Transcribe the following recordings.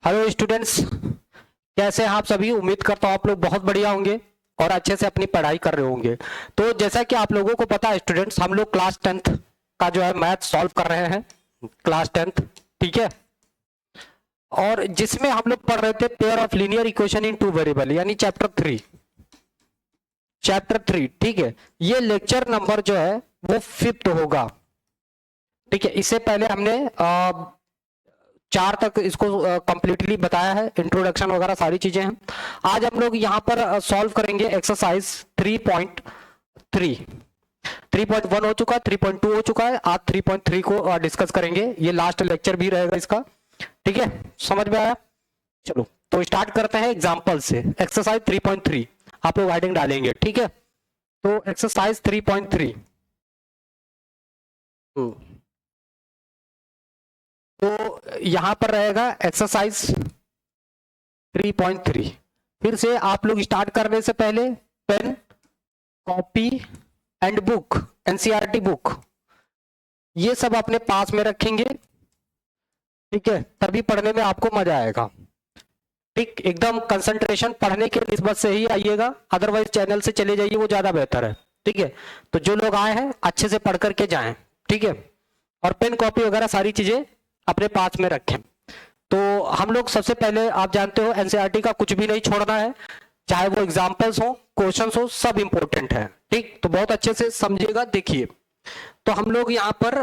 Hello students, कैसे हैं आप सभी। उम्मीद करता हूँ आप लोग बहुत बढ़िया होंगे और अच्छे से अपनी पढ़ाई कर रहे होंगे। तो जैसा कि आप लोगों को पता है स्टूडेंट्स, हम लोग क्लास 10th का जो है मैथ सॉल्व कर रहे हैं। क्लास 10th, ठीक है। और जिसमें हम लोग पढ़ रहे थे pair of linear equation in two variable, यानी चैप्टर 3, ठीक है। ये लेक्चर नंबर जो है वो 5th होगा, ठीक है। इससे पहले हमने 4 तक इसको कंप्लीटली बताया है, इंट्रोडक्शन वगैरह सारी चीजें हैं। आज हम लोग यहाँ पर सॉल्व करेंगे एक्सरसाइज 3.3। 3.1 हो चुका है, 3.2 हो चुका है, आज 3.3 को डिस्कस करेंगे। ये लास्ट लेक्चर भी रहेगा इसका, ठीक है। समझ में आया? चलो तो स्टार्ट करते हैं एग्जाम्पल से। एक्सरसाइज 3.3 आप लोग हेडिंग डालेंगे, ठीक है। तो एक्सरसाइज 3.3, तो यहां पर रहेगा एक्सरसाइज 3.3। फिर से आप लोग स्टार्ट करने से पहले pen, copy and book, NCERT book, ये सब अपने पास में रखेंगे, ठीक है। तभी पढ़ने में आपको मजा आएगा, ठीक। एकदम कंसंट्रेशन पढ़ने के निस्बत से ही आइएगा, अदरवाइज चैनल से चले जाइए, वो ज्यादा बेहतर है, ठीक है। तो जो लोग आए हैं अच्छे से पढ़ करके जाएं, ठीक है। और पेन कॉपी वगैरह सारी चीजें अपने पास में रखें। तो हम लोग सबसे पहले, आप जानते हो एनसीईआरटी का कुछ भी नहीं छोड़ना है, चाहे वो एग्जाम्पल्स हो, क्वेश्चंस हो, सब इंपॉर्टेंट है, ठीक। तो बहुत अच्छे से समझिएगा, देखिए। तो हम लोग यहाँ पर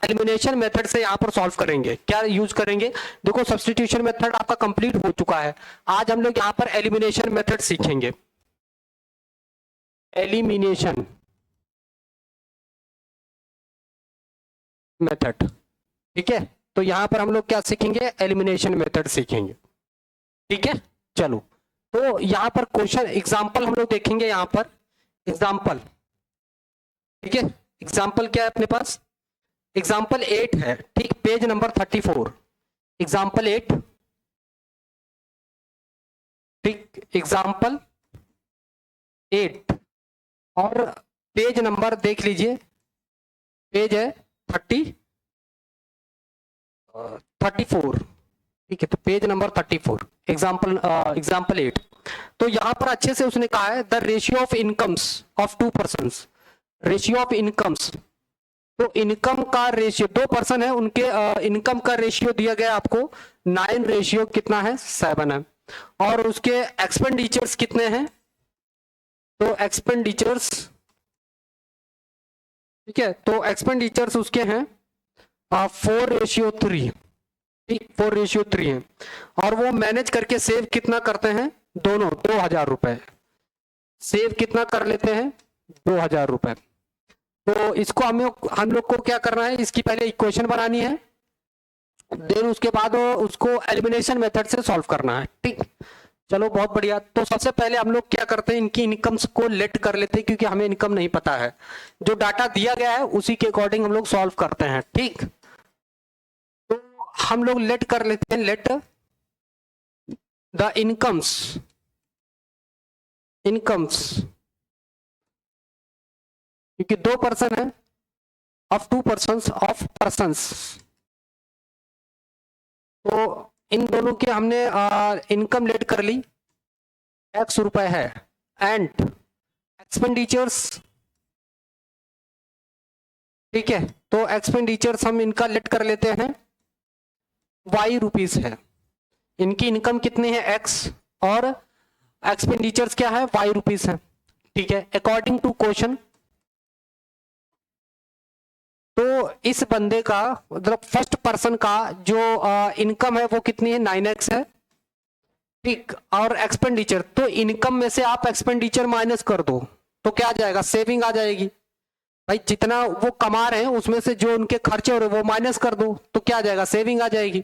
एलिमिनेशन मेथड से यहाँ पर सॉल्व करेंगे। क्या यूज करेंगे? देखो, सब्स्टिट्यूशन मेथड आपका कंप्लीट हो चुका है। आज हम लोग यहाँ पर एलिमिनेशन मेथड सीखेंगे। एलिमिनेशन मेथड, ठीक है। तो यहाँ पर हम लोग क्या सीखेंगे? एलिमिनेशन मेथड सीखेंगे, ठीक है। चलो, तो यहाँ पर क्वेश्चन एग्जाम्पल हम लोग देखेंगे। यहाँ पर एग्जाम्पल, ठीक है। एग्जाम्पल क्या है अपने पास? एग्जाम्पल 8 है, ठीक। पेज नंबर 34, एग्जाम्पल 8, ठीक। एग्जाम्पल 8 और पेज नंबर देख लीजिए, पेज है 34, ठीक है। तो पेज नंबर 34, एग्जाम्पल 8। तो यहां पर अच्छे से उसने कहा है the ratio of incomes of 2 persons. Ratio of incomes, तो इनकम का रेशियो, 2 पर्सन है, उनके इनकम का रेशियो दिया गया आपको 9, रेशियो कितना है? 7 है। और उसके एक्सपेंडिचर्स कितने हैं? तो एक्सपेंडिचर्स, ठीक है। तो एक्सपेंडिचर्स उसके हैं 4:3, ठीक। 4:3 है। और वो मैनेज करके सेव कितना करते हैं? दोनों 2000 रुपए सेव कितना कर लेते हैं? 2000 रुपए। तो इसको हम लोग को क्या करना है? इसकी पहले इक्वेशन बनानी है, देन उसके बाद उसको एलिमिनेशन मेथड से सॉल्व करना है, ठीक। चलो बहुत बढ़िया। तो सबसे पहले हम लोग क्या करते हैं? इनकी इनकम्स को लेट कर लेते हैं, क्योंकि हमें इनकम नहीं पता है। जो डाटा दिया गया है उसी के अकॉर्डिंग हम लोग सॉल्व करते हैं, ठीक। तो हम लोग लेट कर लेते हैं, लेट द इनकम्स, क्योंकि 2 पर्सन है, ऑफ 2 पर्सन्स। तो इन दोनों के हमने इनकम लेट कर ली, x रुपए है। एंड एक्सपेंडिचर्स, ठीक है। तो एक्सपेंडिचर्स हम इनका लेट कर लेते हैं, y रुपीस है। इनकी इनकम कितनी है? x, और एक्सपेंडिचर्स क्या है? y रुपीस है, ठीक है। अकॉर्डिंग टू क्वेश्चन, तो इस बंदे का मतलब फर्स्ट पर्सन का जो इनकम है वो कितनी है? 9x है, ठीक। और एक्सपेंडिचर, तो इनकम में से आप एक्सपेंडिचर माइनस कर दो तो क्या आ जाएगा? सेविंग आ जाएगी। भाई जितना वो कमा रहे हैं उसमें से जो उनके खर्चे हो रहे हैं वो माइनस कर दो तो क्या आ जाएगा? सेविंग आ जाएगी।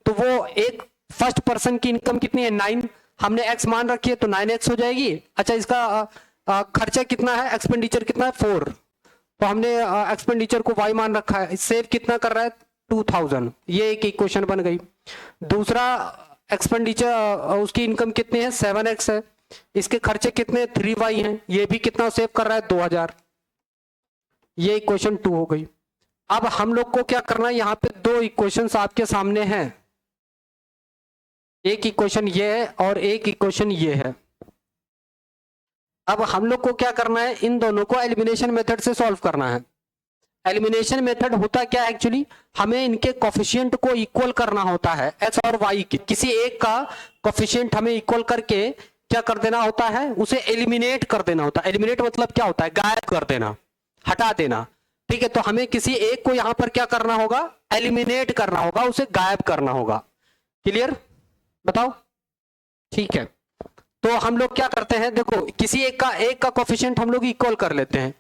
तो वो एक फर्स्ट पर्सन की इनकम कितनी है? 9, हमने x मान रखी है तो 9x हो जाएगी। अच्छा, इसका खर्चा कितना है? एक्सपेंडिचर कितना है? 4, तो हमने एक्सपेंडिचर को y मान रखा है। सेव कितना कर रहा है? 2000। ये एक इक्वेशन बन गई। दूसरा एक्सपेंडिचर, उसकी इनकम कितनी है? 7x है। इसके खर्चे कितने? 3y हैं। ये भी कितना सेव कर रहा है? 2000। ये इक्वेशन 2 हो गई। अब हम लोग को क्या करना है? यहाँ पे 2 इक्वेशंस आपके सामने हैं, एक इक्वेशन ये है और एक इक्वेशन ये है। अब हम लोग को क्या करना है, इन दोनों को एलिमिनेशन मेथड से सॉल्व करना है। एलिमिनेशन मेथड होता क्या है एक्चुअली, हमें इनके कोफिशिएंट को इक्वल करना होता है, एक्स और वाई के किसी एक का कोफिशिएंट हमें इक्वल करके क्या कर देना होता है, उसे एलिमिनेट कर देना होता है। एलिमिनेट मतलब क्या होता है, गायब कर देना, हटा देना। ठीक है, तो हमें किसी एक को यहां पर क्या करना होगा, एलिमिनेट करना होगा, उसे गायब करना होगा। क्लियर, बताओ। ठीक है, तो हम लोग क्या करते हैं, देखो किसी एक का कोफिशिएंट हम लोग इक्वल कर लेते हैं।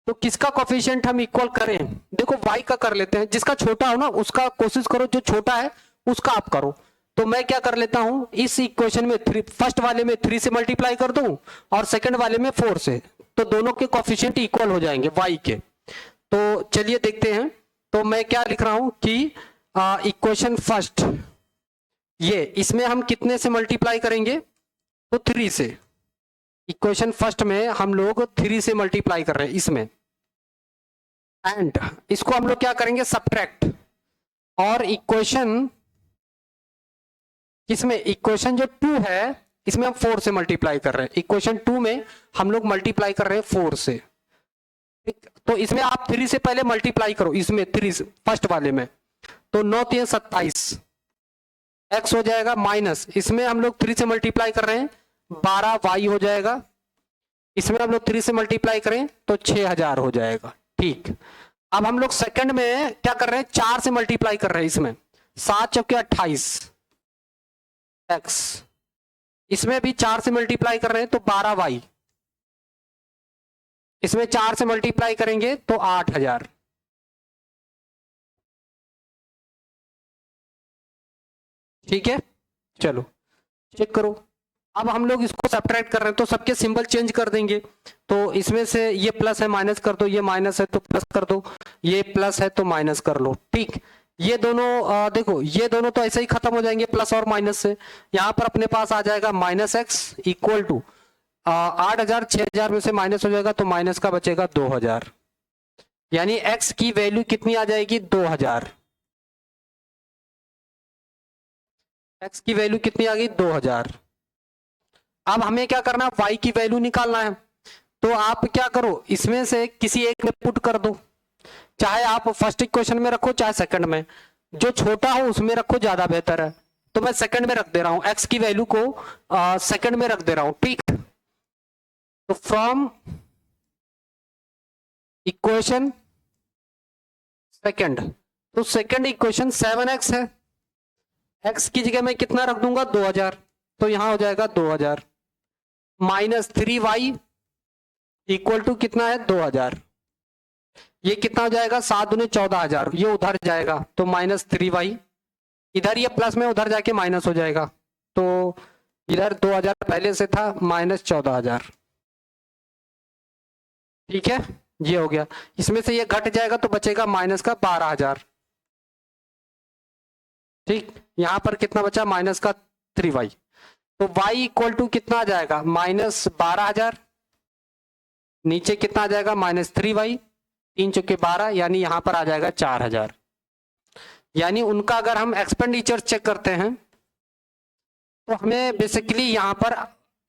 तो किसका कोफिशिएंट हम इक्वल करें, देखो y का कर लेते हैं, जिसका छोटा हो ना उसका कोशिश करो, जो छोटा है उसका आप करो। तो मैं क्या कर लेता हूं, इस इक्वेशन में फर्स्ट वाले में 3 से मल्टीप्लाई कर दूं और सेकंड वाले में 4 से, तो दोनों के कोफिशिएंट इक्वल हो जाएंगे y के। तो चलिए देखते हैं। तो मैं क्या लिख रहा हूं कि इक्वेशन फर्स्ट, ये इसमें हम कितने से मल्टीप्लाई करेंगे, तो 3 से। इक्वेशन फर्स्ट में हम लोग 3 से मल्टीप्लाई कर रहे हैं इसमें, एंड इसको हम लोग क्या करेंगे, सब्ट्रैक्ट। और इक्वेशन किसमें, इक्वेशन जो 2 है इसमें हम 4 से मल्टीप्लाई कर रहे हैं। इक्वेशन 2 में हम लोग मल्टीप्लाई कर रहे हैं 4 से। तो इसमें आप 3 से पहले मल्टीप्लाई करो, इसमें 3 फर्स्ट वाले में, तो 9 3 27 एक्स हो जाएगा, माइनस इसमें हम लोग 3 से मल्टीप्लाई कर रहे हैं 12 वाई हो जाएगा, इसमें हम लोग 3 से मल्टीप्लाई करें तो 6000 हो जाएगा। ठीक, अब हम लोग सेकंड में क्या कर रहे हैं, 4 से मल्टीप्लाई कर रहे हैं इसमें, 7 चौके 28 एक्स, इसमें भी 4 से मल्टीप्लाई कर रहे हैं तो 12 वाई, इसमें 4 से मल्टीप्लाई करेंगे तो 8000। ठीक है, चलो चेक करो। अब हम लोग इसको सब्ट्रैक्ट कर रहे हैं तो सबके सिंबल चेंज कर देंगे। तो इसमें से ये प्लस है माइनस कर दो, ये माइनस है तो प्लस कर दो, ये प्लस है तो माइनस कर लो। ठीक, ये दोनों देखो ये दोनों तो ऐसे ही खत्म हो जाएंगे प्लस और माइनस से। यहाँ पर अपने पास आ जाएगा माइनस एक्स इक्वल टू 8000, 6000 में से माइनस हो जाएगा तो माइनस का बचेगा 2000, यानी एक्स की वैल्यू कितनी आ जाएगी, 2000। एक्स की वैल्यू कितनी आ गई, 2000। अब हमें क्या करना है, y की वैल्यू निकालना है। तो आप क्या करो, इसमें से किसी एक में पुट कर दो, चाहे आप फर्स्ट इक्वेशन में रखो चाहे सेकंड में, जो छोटा हो उसमें रखो, ज्यादा बेहतर है। तो मैं सेकंड में रख दे रहा हूं, x की वैल्यू को सेकंड में रख दे रहा हूं। ठीक, तो फ्रॉम इक्वेशन सेकंड, तो सेकंड इक्वेशन 7x है, x की जगह मैं कितना रख दूंगा, 2000, तो यहां हो जाएगा 2000 माइनस 3y इक्वल टू कितना है, 2000। ये कितना हो जाएगा, 7 दूने 14000, ये उधर जाएगा तो माइनस 3y, इधर ये प्लस में उधर जाके माइनस हो जाएगा, तो इधर 2000 पहले से था माइनस 14000। ठीक है, ये हो गया, इसमें से ये घट जाएगा तो बचेगा माइनस का 12000। ठीक, यहां पर कितना बचा, माइनस का 3y, तो y इक्वल टू कितना आ जाएगा, माइनस 12000, नीचे कितना आ जाएगा, माइनस 3y, 3 चौके 12, यानी यहां पर आ जाएगा 4000। यानी उनका अगर हम एक्सपेंडिचर चेक करते हैं तो हमें बेसिकली यहां पर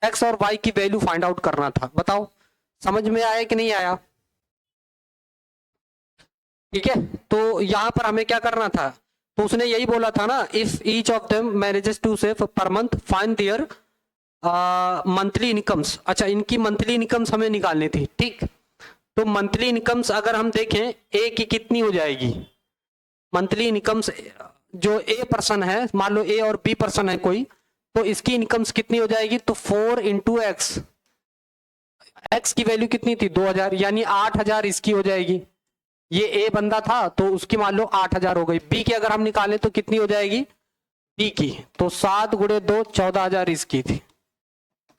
x और y की वैल्यू फाइंड आउट करना था। बताओ समझ में आया कि नहीं आया। ठीक है, तो यहां पर हमें क्या करना था, तो उसने यही बोला था ना, if each of them manages to save per month find their monthly incomes. अच्छा, इनकी मंथली इनकम्स हमें निकालनी थी। ठीक, तो मंथली इनकम्स अगर हम देखें ए की कितनी हो जाएगी, मंथली इनकम्स जो ए पर्सन है, मान लो ए और बी पर्सन है कोई, तो इसकी इनकम्स कितनी हो जाएगी, तो 4 इंटू एक्स, एक्स की वैल्यू कितनी थी, 2000, यानी 8000 इसकी हो जाएगी। ये ए बंदा था तो उसकी मान लो 8000 हो गई। बी की अगर हम निकालें तो कितनी हो जाएगी, बी की तो 7 गुणे 2 14000 इसकी थी।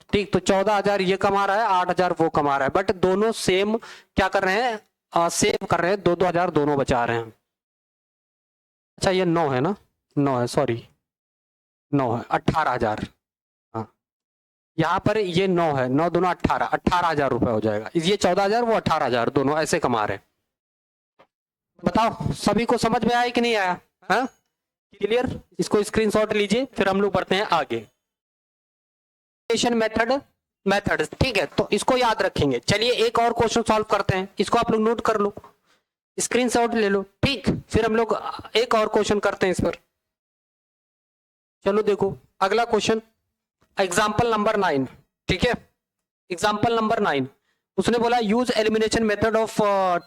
ठीक, तो 14000 ये कमा रहा है, 8000 वो कमा रहा है, बट दोनों सेम क्या कर रहे हैं, सेव कर रहे हैं, 2-2000 दोनों बचा रहे हैं। अच्छा ये 9 है ना, 9 है, सॉरी 9 है, 18000। हाँ, यहाँ पर ये 9 है, 9 दोनों 18000 रुपए हो जाएगा। ये 14000 वो 18000, दोनों ऐसे कमा रहे हैं। बताओ सभी को समझ में आया कि नहीं आया, हाँ? क्लियर, इसको स्क्रीनशॉट लीजिए, फिर हम लोग बढ़ते हैं आगे। मेथड ठीक है, तो इसको याद रखेंगे। चलिए एक और क्वेश्चन सॉल्व करते हैं, इसको आप लोग नोट कर लो, स्क्रीनशॉट ले लो, ठीक, फिर हम लोग एक और क्वेश्चन करते हैं इस पर। चलो देखो अगला क्वेश्चन, एग्जाम्पल नंबर 9, ठीक है, एग्जाम्पल नंबर 9, उसने बोला use elimination method of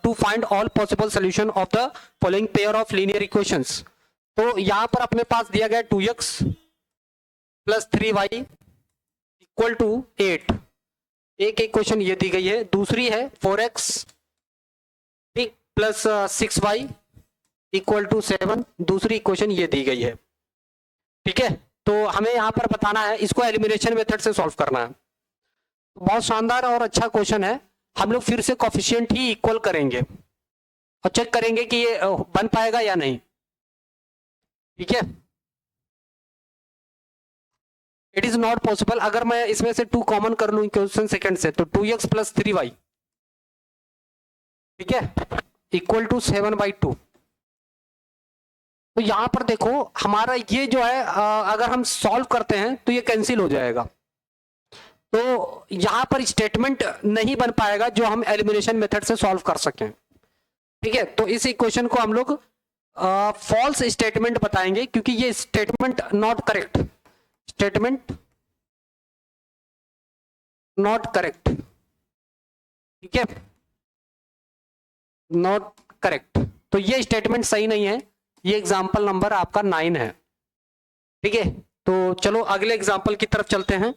to find all possible solution of the following pair of linear equations. तो यहां पर अपने पास दिया गया 2x plus 3y equal to 8, एक इक्वेशन ये दी गई है, दूसरी है 4x ठीक प्लस 6y इक्वल टू 7, दूसरी इक्वेशन ये दी गई है, ठीक है। तो हमें यहां पर बताना है, इसको एलिमिनेशन मेथड से सॉल्व करना है। बहुत शानदार और अच्छा क्वेश्चन है। हम लोग फिर से कोफिशिएंट ही इक्वल करेंगे और चेक करेंगे कि ये बन पाएगा या नहीं, ठीक है। इट इज नॉट पॉसिबल, अगर मैं इसमें से 2 कॉमन कर लूं क्वेश्चन सेकंड से, तो 2x प्लस 3y, ठीक है, इक्वल टू 7/2। तो यहां पर देखो हमारा ये जो है अगर हम सॉल्व करते हैं तो ये कैंसिल हो जाएगा, तो यहां पर स्टेटमेंट नहीं बन पाएगा जो हम एलिमिनेशन मेथड से सॉल्व कर सकें, ठीक है। तो इस इक्वेशन को हम लोग फॉल्स स्टेटमेंट बताएंगे, क्योंकि ये statement not correct, statement not correct, ठीक है, नॉट करेक्ट। तो ये स्टेटमेंट सही नहीं है, ये एग्जाम्पल नंबर आपका 9 है, ठीक है। तो चलो अगले एग्जाम्पल की तरफ चलते हैं,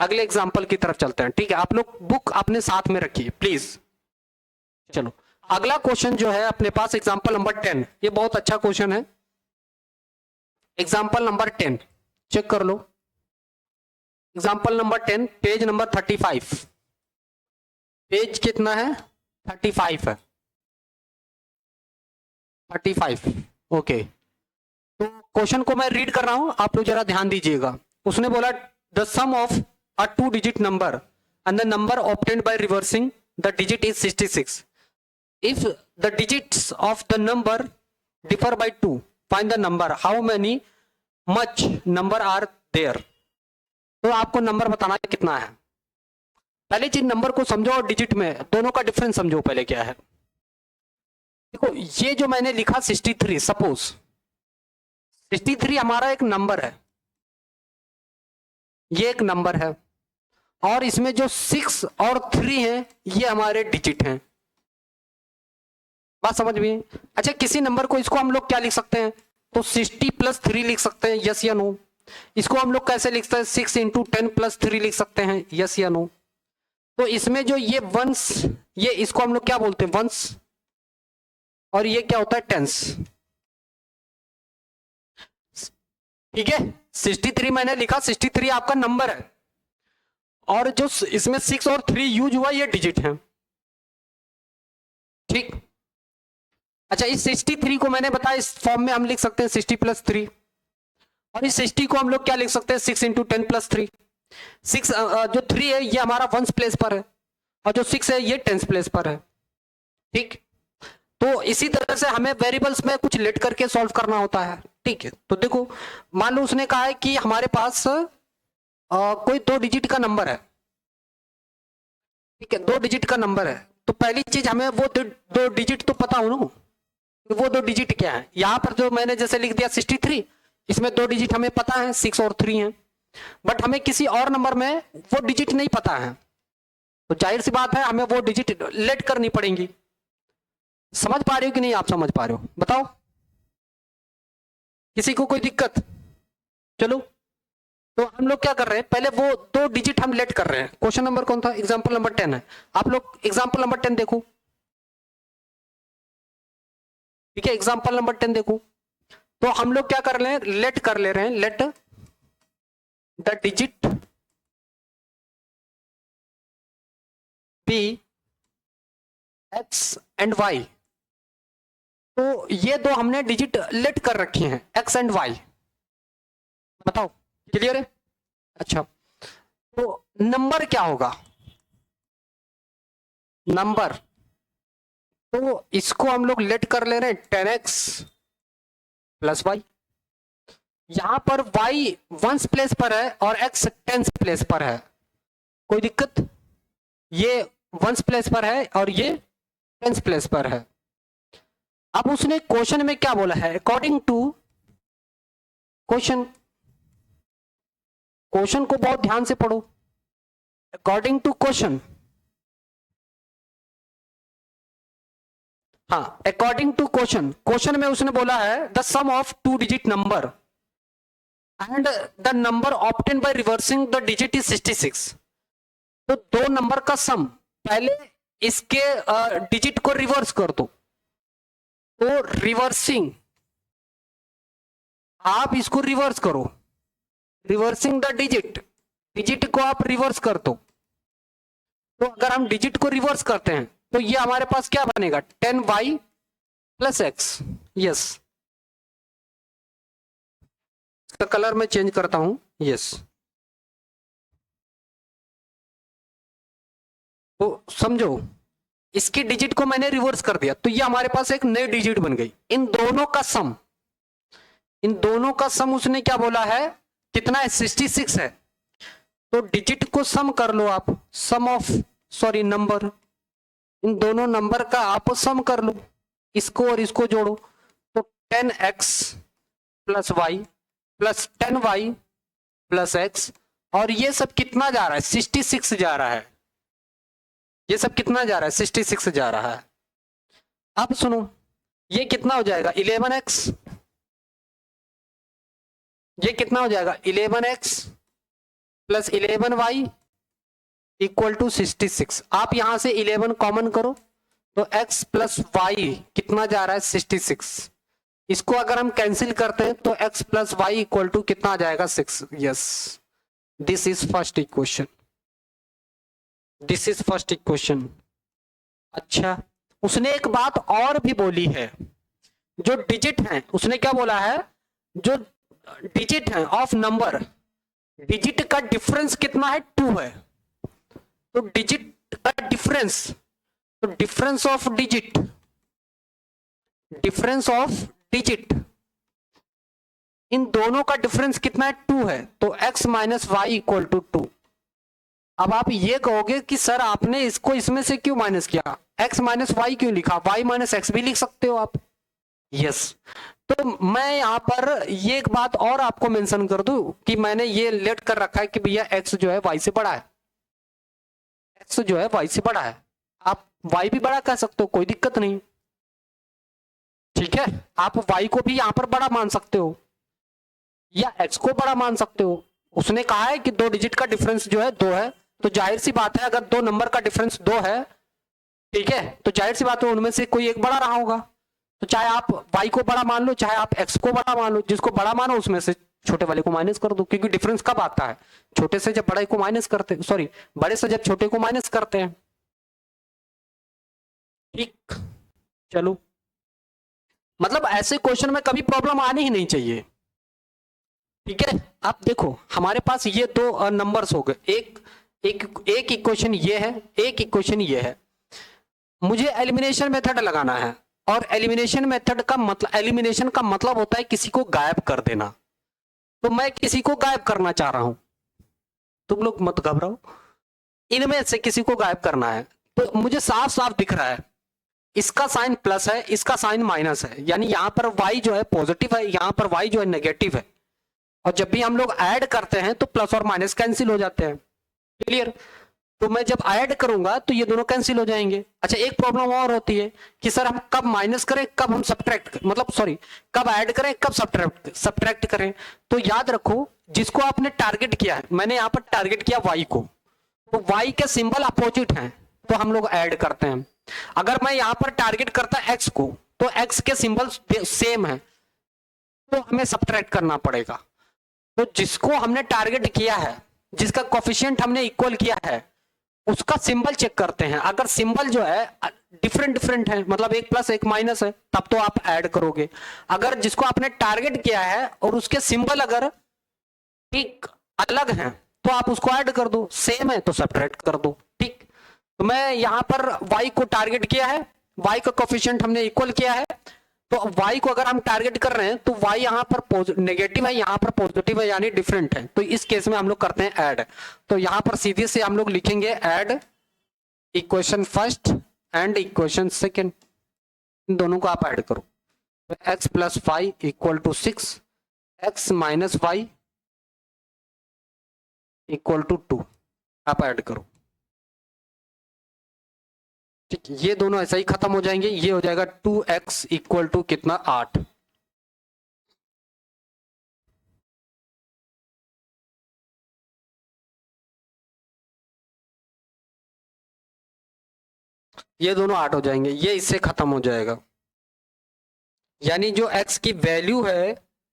अगले एग्जाम्पल की तरफ चलते हैं, ठीक है। आप लोग बुक अपने साथ में रखिए प्लीज। चलो अगला क्वेश्चन जो है अपने पास एग्जाम्पल नंबर 10, ये बहुत अच्छा क्वेश्चन है, एग्जाम्पल नंबर 10 चेक कर लो, example number 10 page number 35, page कितना है 35 है, 35, ओके। तो क्वेश्चन को मैं रीड कर रहा हूं, आप लोग जरा ध्यान दीजिएगा। उसने बोला the sum of a 2-digit number and the number obtained by reversing the digit is 66. If the digits of the number differ by 2, find the number. How many much number are there? तो आपको number बताना है कितना है। पहले चीज number को समझो और डिजिट में दोनों का डिफरेंस समझो पहले क्या है। देखो ये जो मैंने लिखा 63, सपोज 63 हमारा एक नंबर है, ये एक नंबर है, और इसमें जो 6 और 3 है ये हमारे डिजिट हैं, बात समझ में। अच्छा किसी नंबर को इसको हम लोग क्या लिख सकते हैं, तो 60 प्लस 3 लिख सकते हैं, यस या नो। इसको हम लोग कैसे लिखते हैं, 6 इंटू 10 प्लस 3 लिख सकते हैं, यस या नो। तो इसमें जो ये वंस, ये इसको हम लोग क्या बोलते हैं, वंस, और ये क्या होता है, टेंस, ठीक है। 63 मैंने लिखा, 63 आपका नंबर है, और जो इसमें 6 और 3 यूज हुआ ये डिजिट है, ठीक। अच्छा इस 63 को मैंने बताया इस फॉर्म में हम लिख सकते हैं 60 प्लस 3, और इस 60 को हम लोग क्या लिख सकते हैं, 6 इंटू 10 प्लस 3। 6 जो 3 है ये हमारा वंस प्लेस पर है, और जो 6 है ये टेंस प्लेस पर है, ठीक। तो इसी तरह से हमें वेरिएबल्स में कुछ लेट करके सॉल्व करना होता है, ठीक है। तो देखो मान लो उसने कहा है कि हमारे पास कोई 2 डिजिट का नंबर है, ठीक है, 2 डिजिट का नंबर है। तो पहली चीज हमें वो 2 डिजिट तो पता हो ना, वो 2 डिजिट क्या है। यहां पर जो मैंने जैसे लिख दिया 63, इसमें 2 डिजिट हमें पता है, 6 और 3 है, बट हमें किसी और नंबर में वो डिजिट नहीं पता है, तो जाहिर सी बात है हमें वो डिजिट लेट करनी पड़ेंगी। समझ पा रहे हो कि नहीं, आप समझ पा रहे हो, बताओ किसी को कोई दिक्कत। चलो तो हम लोग क्या कर रहे हैं, पहले वो 2 डिजिट हम लेट कर रहे हैं। क्वेश्चन नंबर कौन था, एग्जाम्पल नंबर 10 है, आप लोग एग्जाम्पल नंबर 10 देखो, ठीक है, एग्जाम्पल नंबर 10 देखो। तो हम लोग क्या कर रहे हैं, लेट कर ले रहे हैं, let the digit be x and y. तो ये 2 हमने डिजिट लेट कर रखी हैं, एक्स एंड वाई, बताओ क्लियर है। अच्छा तो नंबर क्या होगा, नंबर, तो इसको हम लोग लेट कर ले रहे हैं 10x प्लस वाई। यहां पर y वंस प्लेस पर है और x टेंस प्लेस पर है, कोई दिक्कत? ये वंस प्लेस पर है और ये टेंस प्लेस पर है। अब उसने क्वेश्चन में क्या बोला है? अकॉर्डिंग टू क्वेश्चन, क्वेश्चन को बहुत ध्यान से पढ़ो। अकॉर्डिंग टू क्वेश्चन, हाँ, अकॉर्डिंग टू क्वेश्चन, क्वेश्चन में उसने बोला है the sum of 2 digit number and the number obtain by reversing the digit is 66। तो दो नंबर का सम, पहले इसके डिजिट को रिवर्स कर दो, तो रिवर्सिंग, आप इसको रिवर्स करो, रिवर्सिंग द डिजिट, डिजिट को आप रिवर्स कर दो। तो अगर हम डिजिट को रिवर्स करते हैं तो ये हमारे पास क्या बनेगा? 10y plus x. यस, इसका कलर मैं चेंज करता हूं। यस, तो समझो, इसकी डिजिट को मैंने रिवर्स कर दिया तो ये हमारे पास एक नई डिजिट बन गई। इन दोनों का सम, इन दोनों का सम उसने क्या बोला है? कितना है? 66 है। तो डिजिट को सम कर लो आप, सम ऑफ, सॉरी नंबर, इन दोनों नंबर का आप सम कर लो, इसको और इसको जोड़ो, तो 10x plus y plus 10y plus x, और ये सब कितना जा रहा है? 66 जा रहा है। ये सब कितना जा रहा है? 66 जा रहा है। अब सुनो, ये कितना हो जाएगा? 11x, ये कितना हो जाएगा? 11x plus 11y equal to 66। आप यहां से 11 कॉमन करो तो x प्लस वाई कितना जा रहा है? 66। इसको अगर हम कैंसिल करते हैं तो x plus y equal to कितना आ जाएगा? 6। Yes, this is first equation, this is first equation. अच्छा, उसने एक बात और भी बोली है, जो डिजिट है, उसने क्या बोला है? जो डिजिट है ऑफ नंबर, डिजिट का डिफरेंस कितना है? 2 है। तो डिजिट का डिफरेंस, तो difference of digit, difference of digit, इन दोनों का डिफरेंस कितना है? 2 है। तो x minus Y equal to 2। अब आप ये कहोगे कि सर आपने इसको इसमें से क्यों माइनस किया, x माइनस वाई क्यों लिखा? y माइनस एक्स भी लिख सकते हो आप। यस, तो मैं यहां पर ये एक बात और आपको मेंशन कर दूं कि मैंने ये लेट कर रखा है कि भैया x जो है y से बड़ा है, x जो है y से बड़ा है। आप y भी बड़ा कह सकते हो, कोई दिक्कत नहीं, ठीक है। आप y को भी यहां पर बड़ा मान सकते हो या x को बड़ा मान सकते हो। उसने कहा है कि 2 डिजिट का डिफरेंस जो है 2 है, तो जाहिर सी बात है अगर 2 नंबर का डिफरेंस 2 है, ठीक है, तो जाहिर सी बात है उनमें से कोई एक बड़ा रहा होगा। तो चाहे आप y को बड़ा मान लो, चाहे आप x को बड़ा मान लो, जिसको बड़ा मानो उसमें से छोटे वाले को माइनस कर दो, क्योंकि डिफरेंस कब आता है? छोटे से जब बड़े को माइनस करते हैं, सॉरी, बड़े से जब छोटे को माइनस करते हैं। ठीक, चलो, मतलब ऐसे क्वेश्चन में कभी प्रॉब्लम आनी ही नहीं चाहिए, ठीक है। आप देखो हमारे पास ये 2 नंबर्स हो गए, एक इक्वेशन ये है, एक इक्वेशन ये है। मुझे एलिमिनेशन मेथड लगाना है, और एलिमिनेशन मेथड का मतलब, एलिमिनेशन का मतलब होता है किसी को गायब कर देना। तो मैं किसी को गायब करना चाह रहा हूं, तुम लोग मत घबराओ, इनमें से किसी को गायब करना है। तो मुझे साफ साफ दिख रहा है, इसका साइन प्लस है, इसका साइन माइनस है, यानी यहां पर y जो है पॉजिटिव है, यहां पर y जो है नेगेटिव है। और जब भी हम लोग ऐड करते हैं तो प्लस और माइनस कैंसिल हो जाते हैं, क्लियर। तो मैं जब ऐड करूंगा तो ये दोनों कैंसिल हो जाएंगे। अच्छा, एक प्रॉब्लम और होती है कि सर हम कब माइनस करें, कब हम सब्ट्रैक्ट, मतलब सॉरी, कब ऐड करें, कब सब्ट्रैक्ट करें। तो याद रखो, जिसको आपने टारगेट किया है, मैंने यहां पर टारगेट किया y को, तो y के सिंबल अपोजिट हैं तो हम लोग ऐड करते हैं। अगर मैं यहां पर टारगेट करता x को, तो x के सिंबल सेम है तो हमें सब्ट्रैक्ट करना पड़ेगा। तो जिसको हमने टारगेट किया है, जिसका कोफिशिएंट हमने इक्वल किया है, उसका सिंबल चेक करते हैं। अगर सिंबल जो है डिफरेंट है, मतलब एक प्लस एक माइनस है, तब तो आप ऐड करोगे। अगर जिसको आपने टारगेट किया है और उसके सिंबल अगर ठीक अलग हैं तो आप उसको ऐड कर दो, सेम है तो सब्ट्रैक्ट कर दो, ठीक। तो मैं यहां पर y को टारगेट किया है, y का कोफिशिएंट हमने इक्वल किया है, तो y को अगर हम टारगेट कर रहे हैं तो y यहाँ पर नेगेटिव है, यहाँ पर पॉजिटिव है, यानी डिफरेंट है, तो इस केस में हम लोग करते हैं ऐड। तो यहाँ पर सीधे से हम लोग लिखेंगे add equation first and equation second, इन दोनों को आप ऐड करो। तो x plus 5 equal to 6, x minus 5 equal to 2, आप ऐड करो। ठीक, ये दोनों ऐसा ही खत्म हो जाएंगे, ये हो जाएगा 2x इक्वल टू कितना 8। ये दोनों 8 हो जाएंगे, ये इससे खत्म हो जाएगा, यानी जो x की वैल्यू है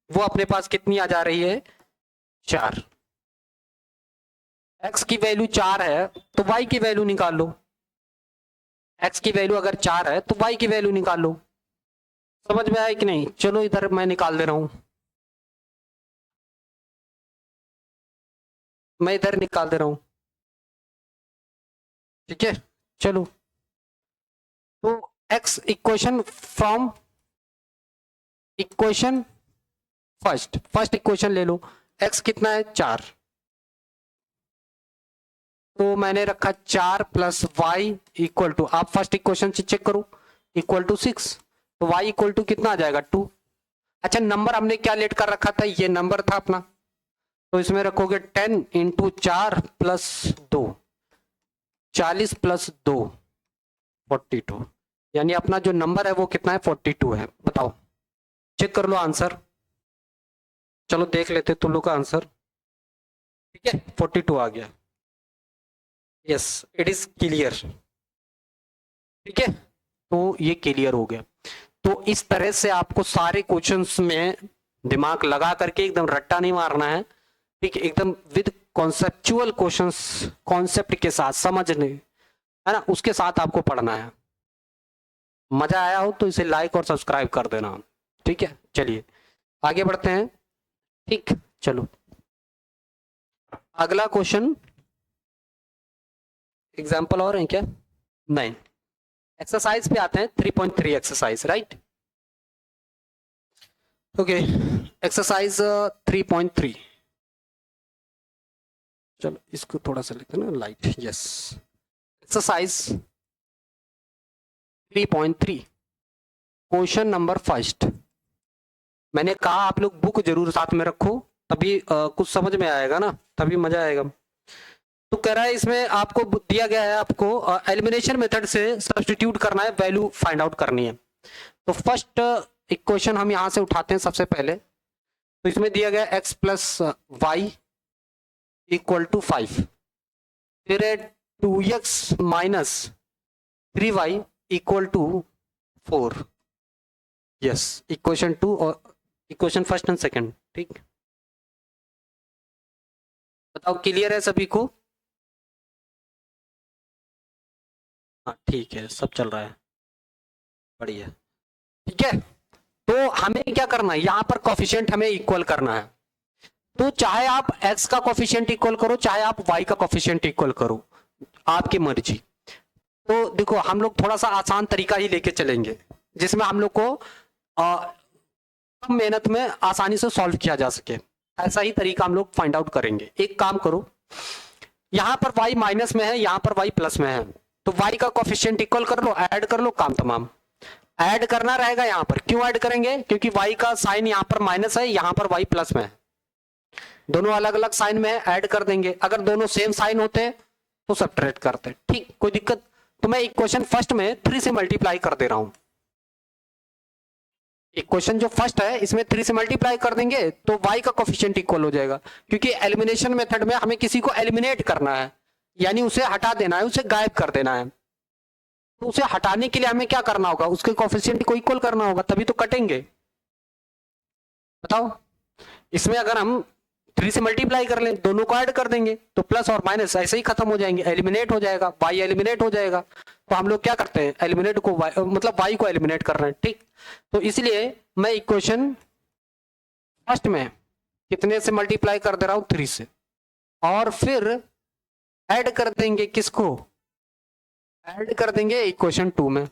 वो अपने पास कितनी आ जा रही है 4। x की वैल्यू 4 है तो y की वैल्यू निकाल लो। x की वैल्यू अगर 4 है तो y की वैल्यू निकाल लो। समझ में आया कि नहीं? चलो इधर मैं निकाल दे रहा हूं, मैं इधर निकाल दे रहा हूं। ठीक है, चलो। तो x equation from equation first equation ले लो। x कितना है 4, तो मैंने रखा 4 प्लस वाई इक्वल टू, आप फर्स्ट इक्वेशन से चेक करो, इक्वल टू 6। तो y इक्वल टू कितना आ जाएगा 2। अच्छा, नंबर हमने क्या लेट कर रखा था, ये नंबर था अपना, तो इसमें रखोगे 10 इंटू 4 प्लस 2, 40 प्लस 2 42, यानी अपना जो नंबर है वो कितना है 42 है। बताओ, चेक कर लो आंसर। चलो देख लेते तुम लोग का आंसर। ठीक है, 42 आ गया। Yes, it is clear. ठीक है, तो ये क्लियर हो गया। तो इस तरह से आपको सारे क्वेश्चंस में दिमाग लगा करके, एकदम रट्टा नहीं मारना है। ठीक है, एकदम विद कॉन्सेप्चुअल क्वेश्चंस, कॉन्सेप्ट के साथ समझने, है ना, उसके साथ आपको पढ़ना है। मजा आया हो तो इसे लाइक और सब्सक्राइब कर देना। ठीक है, चलिए आगे बढ़ते हैं। ठीक, चलो अगला क्वेश्चन, एग्जाम्पल और है क्या? नहीं, एक्सरसाइज पे आते हैं। 3.3 एक्सरसाइज, राइट? Okay, exercise 3.3। चलो इसको थोड़ा सा लिखते हैं ना light. Yes, exercise 3.3 question number first. मैंने कहा आप लोग बुक जरूर साथ में रखो, तभी कुछ समझ में आएगा ना, तभी मजा आएगा। तो कह रहा है इसमें आपको दिया गया है, आपको एलिमिनेशन मेथड से सब्स्टिट्यूट करना है, वैल्यू फाइंड आउट करनी है। तो फर्स्ट इक्वेशन हम यहां से उठाते हैं सबसे पहले। तो इसमें दिया गया x plus y equal to 5, फिर 2x minus 3y equal to 4। Yes, equation 2 और इक्वेशन फर्स्ट एंड सेकंड। ठीक, बताओ क्लियर है सभी को? हाँ ठीक है, सब चल रहा है, बढ़िया। ठीक है, तो हमें क्या करना है, यहां पर कोफिशिएंट हमें इक्वल करना है। तो चाहे आप x का कोफिशिएंट इक्वल करो, चाहे आप y का कोफिशिएंट इक्वल करो, आपकी मर्जी। तो देखो हम लोग थोड़ा सा आसान तरीका ही लेके चलेंगे, जिसमें हम लोग को कम मेहनत में आसानी से सॉल्व किया जा सके। ऐसा ही तरीका हम लोग फाइंड आउट करेंगे। एक काम करो, यहां पर y माइनस में है, यहां पर y प्लस में है, तो y का कोफिशिएंट इक्वल कर लो, ऐड कर लो, काम तमाम। ऐड करना रहेगा यहां पर, क्यों ऐड करेंगे? क्योंकि y का साइन यहां पर माइनस है, यहां पर y प्लस में है, दोनों अलग अलग साइन में है, ऐड कर देंगे। अगर दोनों सेम साइन होते तो सबट्रैक्ट करते। ठीक, कोई दिक्कत? तो मैं इक्वेशन फर्स्ट में 3 से मल्टीप्लाई कर दे रहा हूं। इक्वेशन जो फर्स्ट है इसमें 3 से मल्टीप्लाई कर देंगे तो y का कोफिशिएंट इक्वल हो जाएगा, क्योंकि एलिमिनेशन मेथड में हमें किसी को एलिमिनेट करना है, यानी उसे हटा देना है, उसे गायब कर देना है। तो उसे हटाने के लिए हमें क्या करना होगा, उसके कोफिशिएंट को इक्वल करना होगा, तभी तो कटेंगे। बताओ, इसमें अगर हम 3 से मल्टीप्लाई कर लें, दोनों को ऐड कर देंगे तो प्लस और माइनस ऐसे ही खत्म हो जाएंगे, एलिमिनेट हो जाएगा, y एलिमिनेट हो जाएगा। तो हम लोग क्या करते हैं, एलिमिनेट को मतलब y को एलिमिनेट कर रहे हैं। ठीक, तो इसलिए मैं इक्वेशन फर्स्ट में कितने से मल्टीप्लाई कर दे रहा हूं, 3 से, और फिर ऐड कर देंगे, किसको ऐड कर देंगे, इक्वेशन 2 में।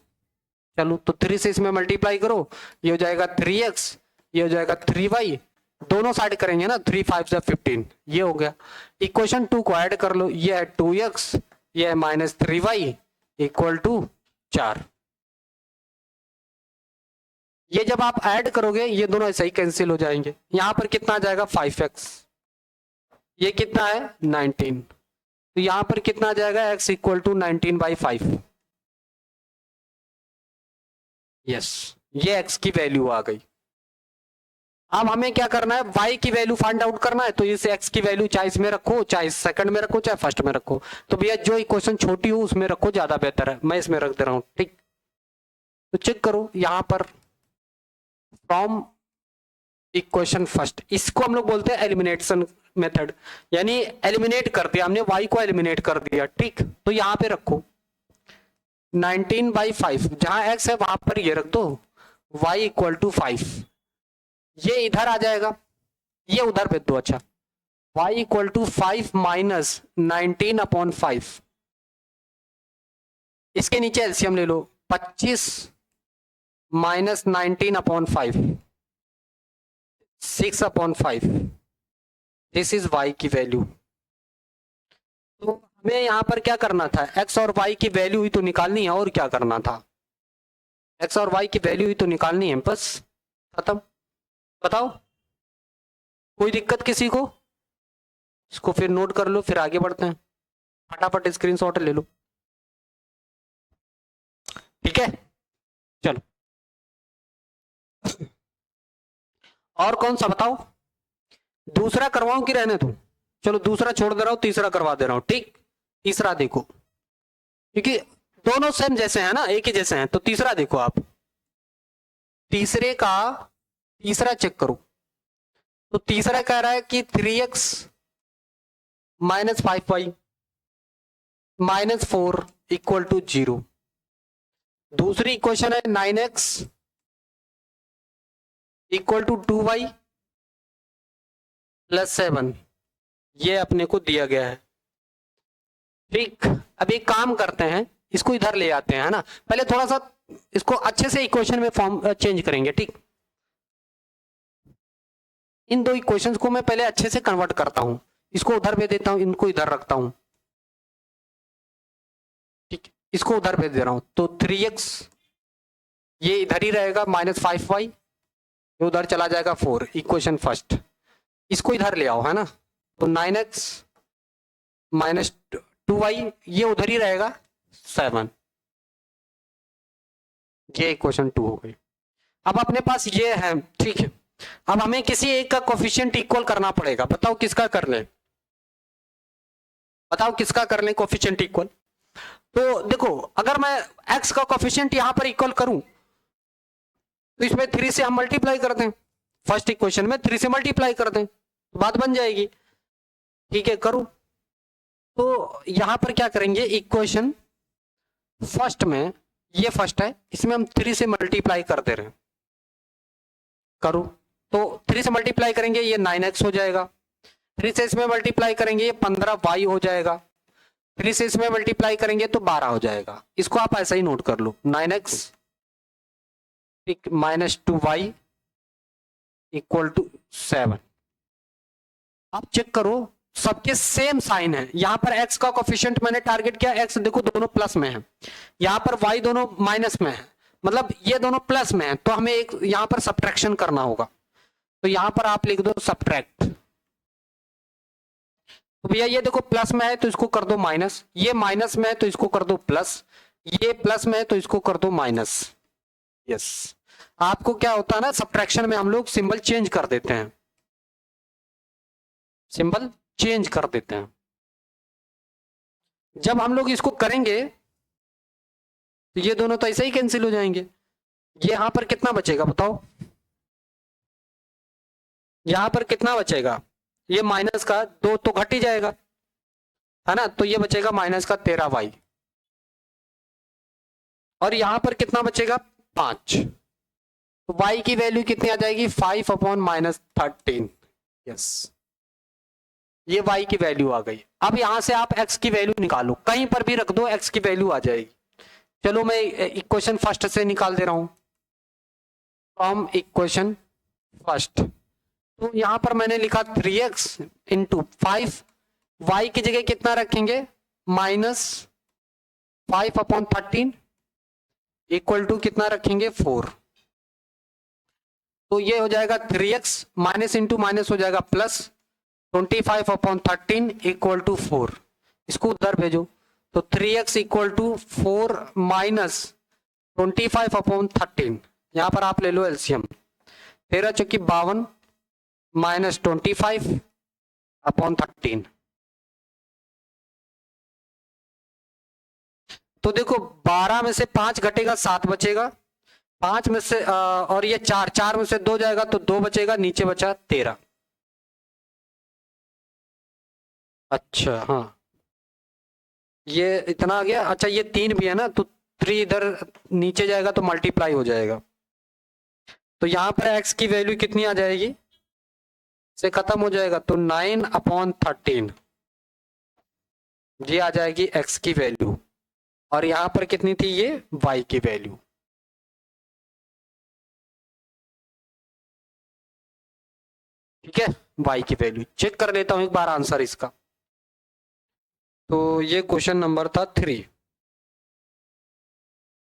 चलो तो 3 से इसमें मल्टीप्लाई करो, ये हो जाएगा 3x, ये हो जाएगा 3y, दोनों साइड करेंगे ना, 3 5 जा 15, ये हो गया। इक्वेशन 2 को ऐड कर लो, ये है 2x, ये है -3y इक्वल टू 4। ये जब आप ऐड करोगे ये दोनों ऐसे ही कैंसिल हो जाएंगे। यहां पर कितना आ जाएगा 5x, ये कितना है 19, तो यहां पर कितना आ जाएगा x इक्वल टू 19/5। यस, ये x की वैल्यू आ गई। अब हमें क्या करना है, y की वैल्यू फाइंड आउट करना है, तो इस x की वैल्यू चाहे इसमें रखो, चाहे सेकंड में रखो, चाहे फर्स्ट में रखो, तो भैया जो इक्वेशन छोटी हो उसमें रखो, ज्यादा बेहतर है। मैं इसमें रख दे रहा हूं, ठीक। तो चेक करो यहां पर फ्रॉम इक्वेशन फर्स्ट, इसको हम लोग बोलते हैं एलिमिनेशन मेथड, यानी एलिमिनेट कर दिया हमने, y को एलिमिनेट कर दिया, ठीक। तो यहां पे रखो 19/5, जहां x है वहां पर ये रख दो y इक्वल टू 5, ये इधर आ जाएगा, ये उधर भेज दो। अच्छा, y इक्वल टू 5 माइनस 19/5, इसके नीचे एलसीएम ले लो, 25 माइनस 19/5, 6/5, दिस इज y की वैल्यू। तो हमें यहां पर क्या करना था, x और y की वैल्यू ही तो निकालनी है, और क्या करना था, x और y की वैल्यू ही तो निकालनी है, बस खत्म। बताओ कोई दिक्कत किसी को? इसको फिर नोट कर लो, फिर आगे बढ़ते हैं, फटाफट स्क्रीनशॉट ले लो, ठीक है। चलो और कौन सा बताओ, दूसरा करवाऊं कि रहने दूं? चलो दूसरा छोड़ दे रहा हूं, तीसरा करवा दे रहा हूं, ठीक। तीसरा देखो, क्योंकि दोनों सेम जैसे हैं ना, एक ही जैसे हैं, तो तीसरा देखो आप, तीसरे का तीसरा चेक करो। तो तीसरा कह रहा है कि 3x minus 5y minus 4 equal to 0। दूसरी इक्वेशन है 9x equal to 2y plus 7, ये अपने को दिया गया है, ठीक। अब एक काम करते हैं, इसको इधर ले आते हैं, है ना, पहले थोड़ा सा इसको अच्छे से इक्वेशन में फॉर्म चेंज करेंगे, ठीक। इन दो इक्वेशंस को मैं पहले अच्छे से कन्वर्ट करता हूं, इसको उधर भेज देता हूं, इनको इधर रखता हूं, ठीक। इसको उधर भेज दे रहा हूं, तो 3x ये इधर ही रहेगा, माइनस 5y ये उधर चला जाएगा 4, इक्वेशन फर्स्ट। इसको इधर ले आओ, है ना, तो 9x माइनस 2y ये उधर ही रहेगा 7, ये इक्वेशन 2 हो गई। अब अपने पास ये है, ठीक है। अब हमें किसी एक का कोफिशिएंट इक्वल करना पड़ेगा, बताओ किसका कर ले, बताओ किसका कर ले कोफिशिएंट इक्वल। तो देखो अगर मैं x का कोफिशिएंट यहां पर इक्वल करूं, तो इसमें 3 से हम मल्टीप्लाई कर दें, फर्स्ट इक्वेशन में 3 से मल्टीप्लाई कर दें, तो बात बन जाएगी, ठीक है। करूं तो यहां पर क्या करेंगे, इक्वेशन फर्स्ट में, ये फर्स्ट है, इसमें हम 3 से मल्टीप्लाई कर दे रहे हैं, करूं तो 3 से मल्टीप्लाई करेंगे ये 9x हो जाएगा, 3 से इसमें मल्टीप्लाई करेंगे ये 15y हो जाएगा, 3 से इसमें मल्टीप्लाई करेंगे तो 12 हो जाएगा। इसको आप ऐसा ही नोट कर लो, 9x minus 2y equal to 7। आप चेक करो सबके सेम साइन है, यहां पर x का कोफिशिएंट मैंने टारगेट किया, x देखो दोनों प्लस में है, यहां पर y दोनों माइनस में है, मतलब ये दोनों प्लस में है, तो हमें एक यहां पर सब्ट्रैक्शन करना होगा, तो यहां पर आप लिख दो सब्ट्रैक्ट। तो भैया ये देखो प्लस में है तो इसको कर दो माइनस, ये माइनस में है तो इसको कर दो प्लस, ये प्लस में है तो इसको कर दो माइनस। यस, आपको क्या होता है ना, सब्ट्रैक्शन में हम लोग सिंबल चेंज कर देते हैं, सिंबल चेंज कर देते हैं। जब हम लोग इसको करेंगे तो ये दोनों तो ऐसे ही कैंसिल हो जाएंगे, ये यहां पर कितना बचेगा बताओ, यहां पर कितना बचेगा, ये माइनस का 2 तो घट ही जाएगा, है ना, तो ये बचेगा माइनस का 13y, और यहां पर कितना बचेगा 5, तो y की वैल्यू कितनी आ जाएगी 5/-13। यस, ये y की वैल्यू आ गई। अब यहां से आप x की वैल्यू निकालो, कहीं पर भी रख दो x की वैल्यू आ जाएगी, चलो मैं इक्वेशन फर्स्ट से निकाल दे रहा हूं, फ्रॉम इक्वेशन फर्स्ट। तो यहां पर मैंने लिखा 3x इंटू 5, y की जगह कितना रखेंगे, -5/13 इक्वल टू कितना रखेंगे, 4। तो ये हो जाएगा 3x, माइनस इंटू माइनस हो जाएगा प्लस, 25/13 इक्वल टू 4। इसको उधर भेजो, तो 3x इक्वल टू 4 माइनस 25/13, यहां पर आप ले लो एलसीएम, 13 चौकी 52 माइनस 25/13। तो देखो 12 में से 5 घटेगा, 7 बचेगा, 5 में से और ये 4 में से 2 जाएगा तो 2 बचेगा, नीचे बचा 13। अच्छा हाँ, ये इतना आ गया। अच्छा ये 3 भी है ना, तो 3 इधर नीचे जाएगा तो मल्टीप्लाई हो जाएगा। तो यहां पर x की वैल्यू कितनी आ जाएगी, से खत्म हो जाएगा, तो 9/13 ये आ जाएगी x की वैल्यू। और यहां पर कितनी थी, ये y की वैल्यू। ठीक है, y की वैल्यू चेक कर लेता हूं एक बार आंसर इसका। तो ये क्वेश्चन नंबर था 3,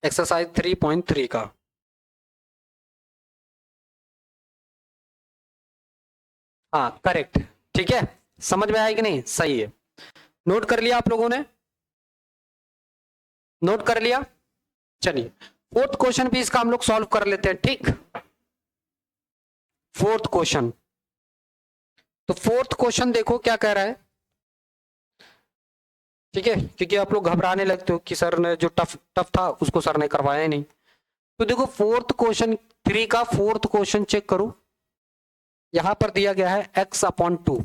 एक्सरसाइज 3.3 का। हाँ करेक्ट, ठीक है, समझ में आया कि नहीं, सही है। नोट कर लिया आप लोगों ने, नोट कर लिया। चलिए फोर्थ क्वेश्चन भी इसका हम लोग सॉल्व कर लेते हैं। ठीक, फोर्थ क्वेश्चन, तो फोर्थ क्वेश्चन देखो क्या कह रहा है। ठीक है, क्योंकि आप लोग घबराने लगते हो कि सर ने जो टफ टफ था उसको सर ने करवाया ही नहीं। तो देखो फोर्थ क्वेश्चन 3 का फोर्थ क्वेश्चन चेक करो। यहां पर दिया गया है x/2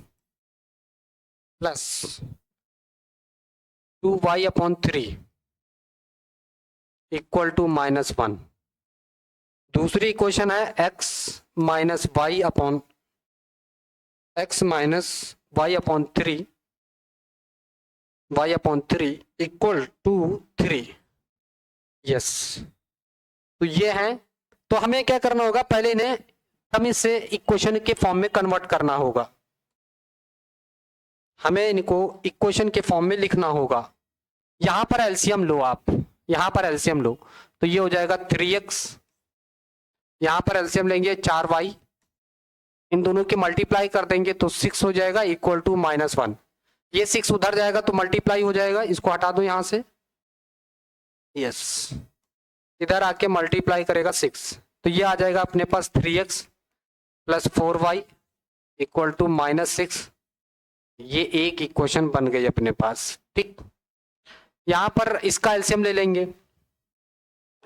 plus 2y/3 equal to -1। दूसरी इक्वेशन है x minus y upon 3 equal to 3। Yes, तो ये है। तो हमें क्या करना होगा, पहले इन्हें हम इसे इक्वेशन के फॉर्म में कन्वर्ट करना होगा, हमें इनको इक्वेशन के फॉर्म में लिखना होगा। यहां पर एलसीएम लो आप, यहां पर एलसीएम लो, तो ये हो जाएगा 3x, यहां पर एलसीएम लेंगे 4y, इन दोनों के मल्टीप्लाई कर देंगे तो 6 हो जाएगा इक्वल टू -1। ये 6 उधर जाएगा तो मल्टीप्लाई हो जाएगा, इसको हटा दो यहां से। यस, इधर आके मल्टीप्लाई करेगा 6, तो ये आ जाएगा अपने पास 3x plus 4y equal to -6। ये एक इक्वेशन बन गई अपने पास। ठीक, यहां पर इसका एलसीएम ले लेंगे,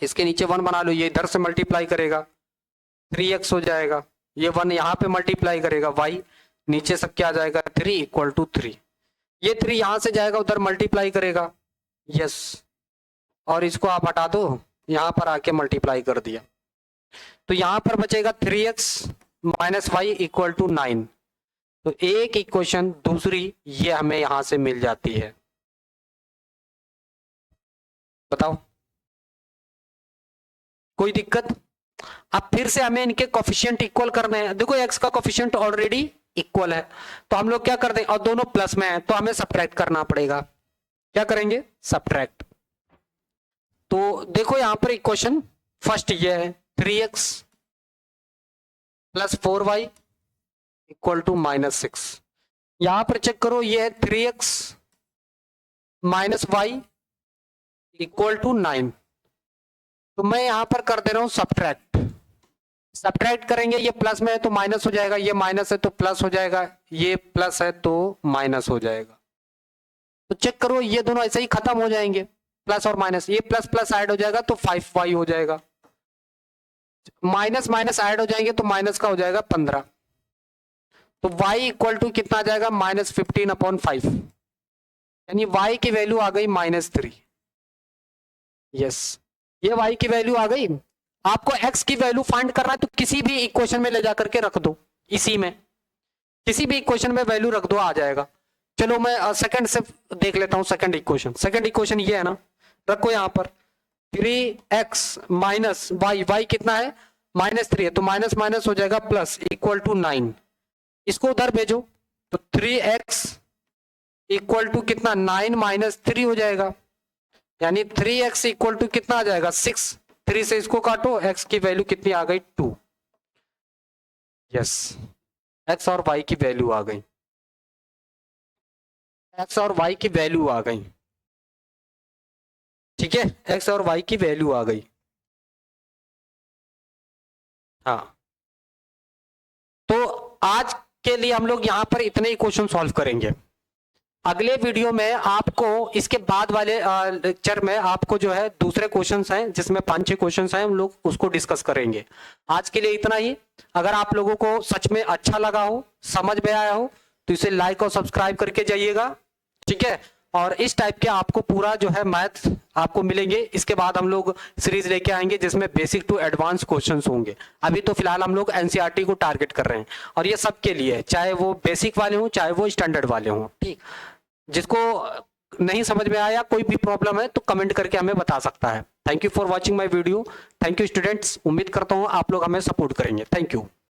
इसके नीचे 1 बना लो, ये इधर से मल्टीप्लाई करेगा 3x हो जाएगा, ये 1 यहाँ पे मल्टीप्लाई करेगा y, नीचे सब क्या आ जाएगा 3 इक्वल टू 3। ये 3 यहां से जाएगा उधर मल्टीप्लाई करेगा। यस, और इसको आप हटा दो, यहां पर आके मल्टीप्लाई कर दिया, तो यहां पर बचेगा 3x minus Y equal to 9। तो एक इक्वेशन दूसरी ये हमें यहां से मिल जाती है। बताओ कोई दिक्कत? अब फिर से हमें इनके कोफिशिएंट इक्वल करने हैं। देखो x का कोफिशिएंट ऑलरेडी इक्वल है, तो हम लोग क्या कर दें, और दोनों प्लस में है तो हमें सब्ट्रैक्ट करना पड़ेगा। क्या करेंगे, सब्ट्रैक्ट। तो देखो यहां पर इक्वेशन फर्स्ट ये है 3x plus 4y equal to -6। यहां पर चेक करो, ये है 3x minus Y equal to 9। तो मैं यहां पर कर दे रहा हूं सब्ट्रैक्ट। सब्ट्रैक्ट करेंगे, ये प्लस में है तो माइनस हो जाएगा, ये माइनस है तो प्लस हो जाएगा, ये प्लस है तो माइनस हो जाएगा। तो चेक करो, ये दोनों ऐसे ही खत्म हो जाएंगे, प्लस और माइनस, ये प्लस प्लस ऐड हो जाएगा तो 5y हो जाएगा, माइनस माइनस ऐड हो जाएंगे तो माइनस का हो जाएगा 15। तो y इक्वल टू कितना आ जाएगा, -15/5, यानी y की वैल्यू आ गई -3। यस, ये y की वैल्यू आ गई। आपको x की वैल्यू फाइंड करना है तो किसी भी इक्वेशन में ले जाकर के रख दो, इसी में किसी भी इक्वेशन में वैल्यू रख दो, आ जाएगा। चलो मैं सेकंड से देख लेता हूं, सेकंड इक्वेशन ये है ना, रखो यहां पर। 3x माइनस वाई, वाई कितना है -3 है, तो माइनस माइनस हो जाएगा प्लस इक्वल टू 9। इसको उधर भेजो तो 3x इक्वल टू कितना 9 माइनस 3 हो जाएगा, यानी 3x इक्वल टू कितना आ जाएगा 6। 3 से इसको काटो, x की वैल्यू कितनी आ गई 2। यस, x और y की वैल्यू आ गई, x और y की वैल्यू आ गई। ठीक है, x और y की वैल्यू आ गई। हाँ, तो आज के लिए हम लोग यहां पर इतने ही क्वेश्चन सॉल्व करेंगे। अगले वीडियो में आपको इसके बाद वाले लेक्चर में आपको जो है दूसरे क्वेश्चंस हैं जिसमें 5-6 क्वेश्चंस हैं, हम लोग उसको डिस्कस करेंगे। आज के लिए इतना ही। अगर आप लोगों को सच में अच्छा लगा हो, समझ में आया हो, तो इसे लाइक और सब्सक्राइब करके जाइएगा। ठीक है, और इस टाइप के आपको पूरा जो है मैथ आपको मिलेंगे। इसके बाद हम लोग सीरीज लेके आएंगे जिसमें बेसिक टू एडवांस क्वेश्चंस होंगे। अभी तो फिलहाल हम लोग एनसीईआरटी को टारगेट कर रहे हैं, और ये सबके लिए है, चाहे वो बेसिक वाले हों चाहे वो स्टैंडर्ड वाले हों। ठीक, जिसको नहीं समझ में आया, कोई भी प्रॉब्लम है तो कमेंट करके हमें बता सकता है। Thank you for watching my video. Thank you students, उम्मीद करता हूँ आप लोग हमें सपोर्ट करेंगे। Thank you.